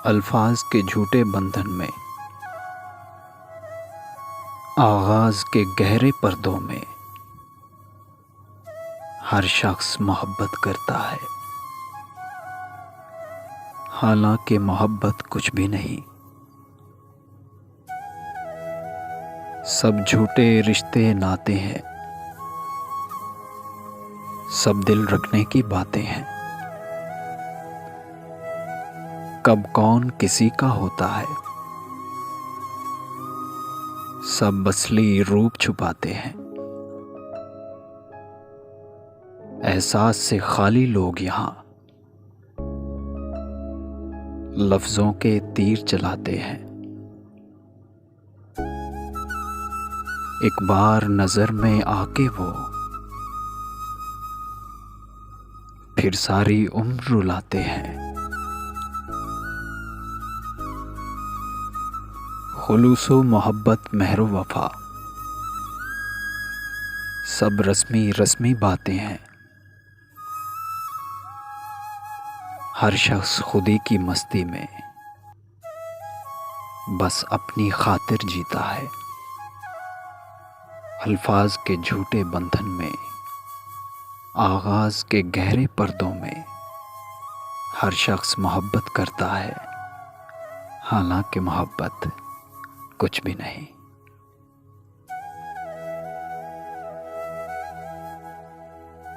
अल्फाज के झूठे बंधन में, आगाज के गहरे पर्दों में हर शख्स मोहब्बत करता है, हालांकि मोहब्बत कुछ भी नहीं। सब झूठे रिश्ते नाते हैं, सब दिल रखने की बातें हैं। कब कौन किसी का होता है, सब असली रूप छुपाते हैं। एहसास से खाली लोग यहाँ लफ्जों के तीर चलाते हैं। एक बार नजर में आके वो फिर सारी उम्र रुलाते हैं। खुलूसो मोहब्बत महरो वफा, सब रस्मी रस्मी बातें हैं। हर शख्स खुदी की मस्ती में बस अपनी खातिर जीता है। अल्फाज के झूठे बंधन में, आगाज के गहरे पर्दों में हर शख्स मोहब्बत करता है, हालांकि मोहब्बत कुछ भी नहीं।